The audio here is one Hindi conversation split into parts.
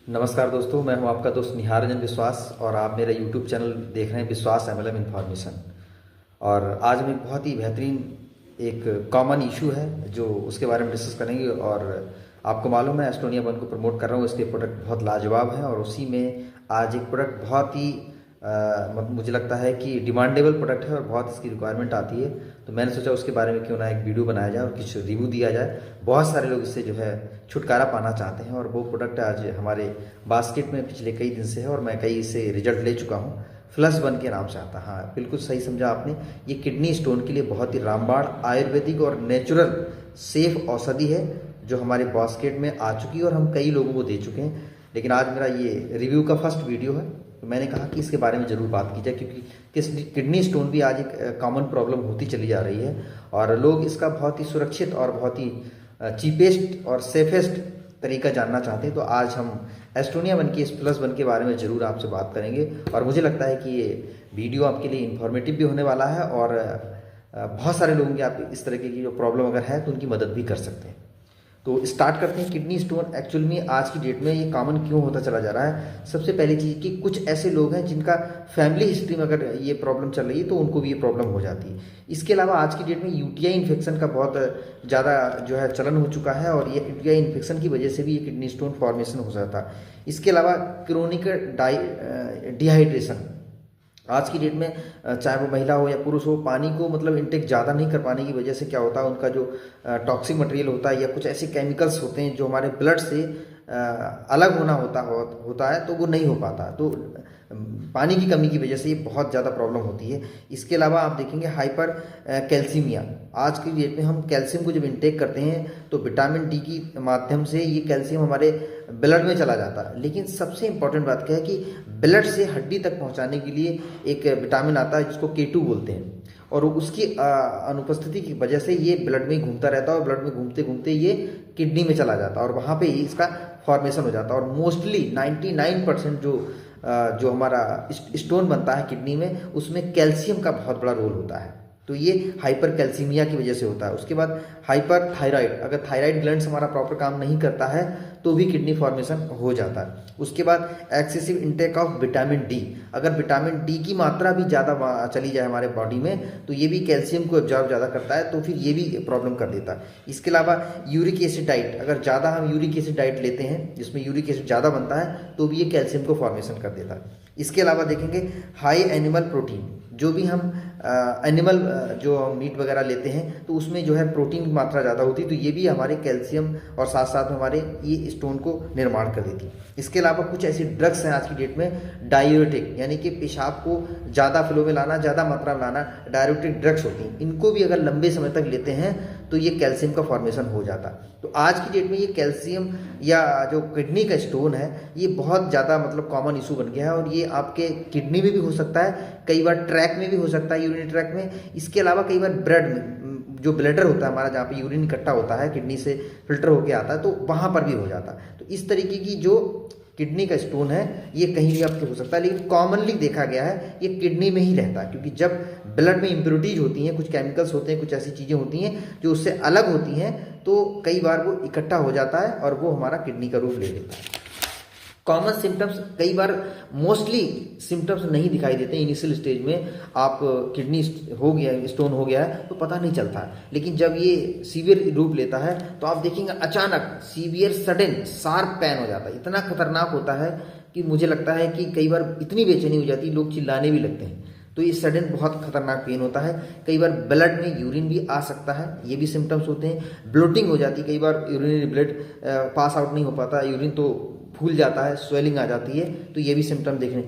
नमस्कार दोस्तों, मैं हूं आपका दोस्त निहार रंजन विश्वास और आप मेरा यूट्यूब चैनल देख रहे हैं विश्वास एमएलएम इन्फॉर्मेशन। और आज हम एक बहुत ही बेहतरीन एक कॉमन इशू है जो उसके बारे में डिस्कस करेंगे। और आपको मालूम है एस्टोनिया वन को प्रमोट कर रहा हूँ, इसके प्रोडक्ट बहुत लाजवाब हैं और उसी में आज एक प्रोडक्ट बहुत ही मुझे लगता है कि डिमांडेबल प्रोडक्ट है और बहुत इसकी रिक्वायरमेंट आती है। तो मैंने सोचा उसके बारे में क्यों ना एक वीडियो बनाया जाए और कुछ रिव्यू दिया जाए। बहुत सारे लोग इससे जो है छुटकारा पाना चाहते हैं और वो प्रोडक्ट आज हमारे बास्केट में पिछले कई दिन से है और मैं कई इससे रिजल्ट ले चुका हूँ। +1 के नाम से आता है। हाँ, बिल्कुल सही समझा आपने। ये किडनी स्टोन के लिए बहुत ही रामबाण आयुर्वेदिक और नेचुरल सेफ औषधि है जो हमारे बास्केट में आ चुकी है और हम कई लोगों को दे चुके हैं। लेकिन आज मेरा ये रिव्यू का फर्स्ट वीडियो है, तो मैंने कहा कि इसके बारे में ज़रूर बात की जाए, क्योंकि किडनी स्टोन भी आज एक कॉमन प्रॉब्लम होती चली जा रही है और लोग इसका बहुत ही सुरक्षित और बहुत ही चीपेस्ट और सेफेस्ट तरीका जानना चाहते हैं। तो आज हम एस्टोनिया वन के इस +1 के बारे में ज़रूर आपसे बात करेंगे और मुझे लगता है कि ये वीडियो आपके लिए इन्फॉर्मेटिव भी होने वाला है और बहुत सारे लोगों की आप इस तरीके की जो प्रॉब्लम अगर है तो उनकी मदद भी कर सकते हैं। तो स्टार्ट करते हैं। किडनी स्टोन एक्चुअल में आज की डेट में ये कॉमन क्यों होता चला जा रहा है। सबसे पहली चीज़ कि कुछ ऐसे लोग हैं जिनका फैमिली हिस्ट्री में अगर ये प्रॉब्लम चल रही है तो उनको भी ये प्रॉब्लम हो जाती है। इसके अलावा आज की डेट में यूटीआई इन्फेक्शन का बहुत ज़्यादा जो है चलन हो चुका है और ये यूटीआई इन्फेक्शन की वजह से भी ये किडनी स्टोन फॉर्मेशन हो जाता है। इसके अलावा क्रोनिक डिहाइड्रेशन आज की डेट में चाहे वो महिला हो या पुरुष हो, पानी को मतलब इंटेक ज़्यादा नहीं कर पाने की वजह से क्या होता है, उनका जो टॉक्सिक मटेरियल होता है या कुछ ऐसे केमिकल्स होते हैं जो हमारे ब्लड से अलग होना होता है तो वो नहीं हो पाता। तो पानी की कमी की वजह से ये बहुत ज़्यादा प्रॉब्लम होती है। इसके अलावा आप देखेंगे हाइपर कैल्सीमिया। आज की डेट में हम कैल्शियम को जब इंटेक करते हैं तो विटामिन डी की माध्यम से ये कैल्शियम हमारे ब्लड में चला जाता है। लेकिन सबसे इंपॉर्टेंट बात क्या है कि ब्लड से हड्डी तक पहुंचाने के लिए एक विटामिन आता है जिसको K2 बोलते हैं और उसकी अनुपस्थिति की वजह से ये ब्लड में घूमता रहता है और ब्लड में घूमते घूमते ये किडनी में चला जाता है और वहाँ पे ही इसका फॉर्मेशन हो जाता है। और मोस्टली 99% जो हमारा स्टोन बनता है किडनी में उसमें कैल्शियम का बहुत बड़ा रोल होता है। तो ये हाइपर कैल्सीमिया की वजह से होता है। उसके बाद हाइपर थायराइड, अगर थायराइड ग्लैंड्स हमारा प्रॉपर काम नहीं करता है तो भी किडनी फॉर्मेशन हो जाता है। उसके बाद excessive intake of vitamin D, अगर विटामिन डी की मात्रा भी ज़्यादा चली जाए हमारे बॉडी में तो ये भी कैल्शियम को एब्जॉर्ब ज़्यादा करता है तो फिर ये भी प्रॉब्लम कर देता है। इसके अलावा यूरिक एसिड डाइट, अगर ज़्यादा हम यूरिक एसिड डाइट लेते हैं जिसमें यूरिक एसिड ज़्यादा बनता है तो भी ये कैल्शियम को फॉर्मेशन कर देता है। इसके अलावा देखेंगे हाई एनिमल प्रोटीन, जो भी हम एनिमल जो मीट वगैरह लेते हैं तो उसमें जो है प्रोटीन की मात्रा ज़्यादा होती है तो ये भी हमारे कैल्शियम और साथ साथ में हमारे ये स्टोन को निर्माण कर देती है। इसके अलावा कुछ ऐसी ड्रग्स हैं आज की डेट में डायूरेटिक, यानी कि पेशाब को ज़्यादा फ्लो में लाना, ज़्यादा मात्रा में लाना, डायूरेटिक ड्रग्स होती हैं। इनको भी अगर लंबे समय तक लेते हैं तो ये कैल्शियम का फॉर्मेशन हो जाता है। तो आज की डेट में ये कैल्शियम या जो किडनी का स्टोन है ये बहुत ज़्यादा मतलब कॉमन इशू बन गया है और ये आपके किडनी में भी हो सकता है, कई बार ट्रैक में भी हो सकता है, यूरिन ट्रैक में। इसके अलावा कई बार ब्लड में जो ब्लैडर होता है हमारा, जहाँ पे यूरिन इकट्ठा होता है किडनी से फिल्टर होके आता है, तो वहाँ पर भी हो जाता है। तो इस तरीके की जो किडनी का स्टोन है ये कहीं भी आपके हो सकता है, लेकिन कॉमनली देखा गया है ये किडनी में ही रहता है, क्योंकि जब ब्लड में इम्प्योरिटीज होती हैं, कुछ केमिकल्स होते हैं, कुछ ऐसी चीज़ें होती हैं जो उससे अलग होती हैं तो कई बार वो इकट्ठा हो जाता है और वो हमारा किडनी का रूप ले लेता है। कॉमन सिम्टम्स कई बार मोस्टली सिम्टम्स नहीं दिखाई देते इनिशियल स्टेज में। आप किडनी हो गया, स्टोन हो गया है तो पता नहीं चलता है, लेकिन जब ये सीवियर रूप लेता है तो आप देखेंगे अचानक सीवियर सडन शार्प पेन हो जाता है। इतना खतरनाक होता है कि मुझे लगता है कि कई बार इतनी बेचैनी हो जाती है लोग चिल्लाने भी लगते हैं। तो ये सडन बहुत खतरनाक पेन होता है। कई बार ब्लड में यूरिन भी आ सकता है, ये भी सिम्टम्स होते हैं। ब्लोटिंग हो जाती है, कई बार यूरिनरी ब्लड पास आउट नहीं हो पाता, यूरिन तो फूल जाता है, स्वेलिंग आ जाती है, तो ये भी सिम्टम देखने।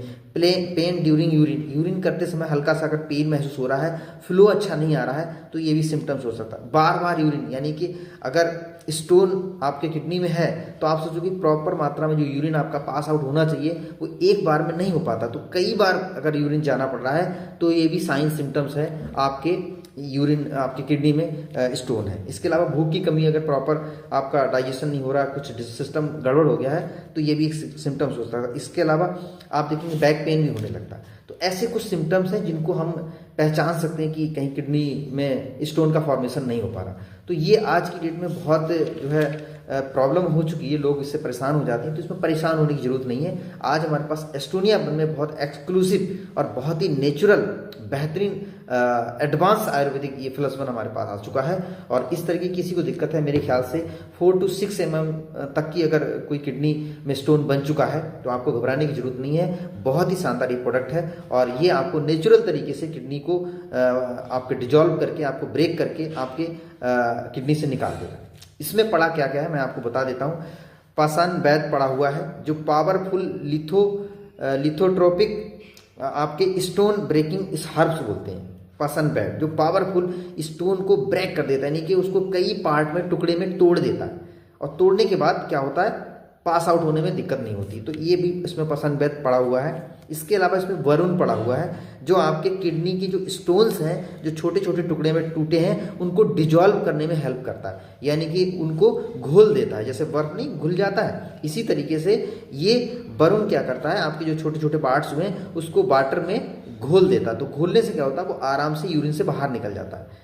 पेन ड्यूरिंग यूरिन करते समय हल्का सा अगर पेन महसूस हो रहा है, फ्लो अच्छा नहीं आ रहा है तो ये भी सिम्टम्स हो सकता है। बार बार यूरिन, यानी कि अगर स्टोन आपके किडनी में है तो आप सोचो कि प्रॉपर मात्रा में जो यूरिन आपका पास आउट होना चाहिए वो एक बार में नहीं हो पाता, तो कई बार अगर यूरिन जाना पड़ रहा है तो ये भी साइन सिम्टम्स है आपके यूरिन, आपकी किडनी में स्टोन है। इसके अलावा भूख की कमी, अगर प्रॉपर आपका डाइजेशन नहीं हो रहा, कुछ सिस्टम गड़बड़ हो गया है तो ये भी एक सिम्टम्स हो सकता है। इसके अलावा आप देखेंगे बैक पेन भी होने लगता है। तो ऐसे कुछ सिम्टम्स हैं जिनको हम पहचान सकते हैं कि कहीं किडनी में स्टोन का फॉर्मेशन नहीं हो पा रहा। तो ये आज की डेट में बहुत जो है प्रॉब्लम हो चुकी है, लोग इससे परेशान हो जाते हैं, तो इसमें परेशान होने की जरूरत नहीं है। आज हमारे पास एस्टोनिया वन में बहुत एक्सक्लूसिव और बहुत ही नेचुरल बेहतरीन एडवांस आयुर्वेदिक ये +1 हमारे पास आ चुका है। और इस तरह की किसी को दिक्कत है, मेरे ख्याल से 4 to 6 mm तक की अगर कोई किडनी में स्टोन बन चुका है तो आपको घबराने की जरूरत नहीं है। बहुत ही शानदार ये प्रोडक्ट है और ये आपको नेचुरल तरीके से किडनी को आपके डिजॉल्व करके, आपको ब्रेक करके आपके किडनी से निकाल देगा। इसमें पड़ा क्या क्या है मैं आपको बता देता हूँ। पाषाण वैद्य पड़ा हुआ है जो पावरफुल लिथोट्रोपिक आपके स्टोन ब्रेकिंग इस हर्ब्स बोलते हैं। पाषाण वैद्य जो पावरफुल स्टोन को ब्रेक कर देता है, यानी कि उसको कई पार्ट में, टुकड़े में तोड़ देता है, और तोड़ने के बाद क्या होता है, पास आउट होने में दिक्कत नहीं होती। तो ये भी इसमें पाषाण वैद्य पड़ा हुआ है। इसके अलावा इसमें वरुण पड़ा हुआ है जो आपके किडनी की जो स्टोन्स हैं, जो छोटे छोटे टुकड़े में टूटे हैं, उनको डिजॉल्व करने में हेल्प करता है, यानी कि उनको घोल देता है। जैसे बर्फ नहीं घुल जाता है, इसी तरीके से ये वरुण क्या करता है, आपके जो छोटे छोटे पार्ट्स हुए हैं उसको वाटर में घोल देता है। तो घोलने से क्या होता है, वो आराम से यूरिन से बाहर निकल जाता है।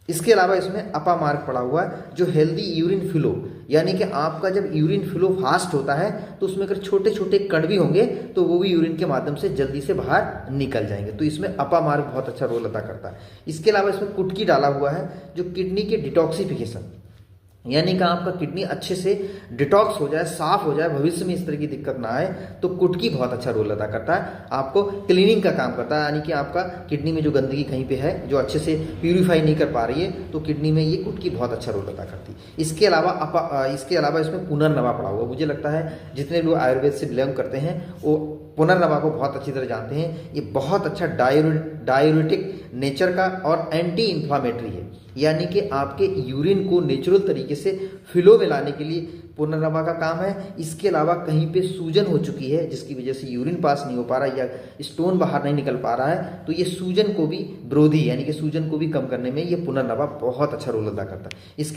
इसके अलावा इसमें अपा मार्ग पड़ा हुआ है जो हेल्दी यूरिन फ्लो, यानी कि आपका जब यूरिन फ्लो फास्ट होता है तो उसमें अगर छोटे छोटे कण भी होंगे तो वो भी यूरिन के माध्यम से जल्दी से बाहर निकल जाएंगे। तो इसमें अपा मार्ग बहुत अच्छा रोल अदा करता है। इसके अलावा इसमें कुटकी डाला हुआ है जो किडनी के डिटॉक्सिफिकेशन, यानी कि आपका किडनी अच्छे से डिटॉक्स हो जाए, साफ हो जाए, भविष्य में इस तरह की दिक्कत ना आए, तो कुटकी बहुत अच्छा रोल अदा करता है। आपको क्लीनिंग का काम करता है, यानी कि आपका किडनी में जो गंदगी कहीं पे है जो अच्छे से प्यूरिफाई नहीं कर पा रही है, तो किडनी में ये कुटकी बहुत अच्छा रोल अदा करती है। इसके अलावा इसमें पुनर्नवा पड़ा हुआ। मुझे लगता है जितने लोग आयुर्वेद से बिलोंग करते हैं वो पुनर्नवा को बहुत अच्छी तरह जानते हैं। ये बहुत अच्छा डायूरेटिक नेचर का और एंटी इन्फ्लामेटरी है, यानी कि आपके यूरिन को नेचुरल तरीके से फ्लो में लाने के लिए पुनर्नवा का काम है। इसके अलावा कहीं पे सूजन हो चुकी है जिसकी वजह से यूरिन पास नहीं हो पा रहा या स्टोन बाहर नहीं निकल पा रहा है, तो ये सूजन को भी विरोधी, यानी कि सूजन को भी कम करने में ये पुनर्नवा बहुत अच्छा रोल अदा करता है।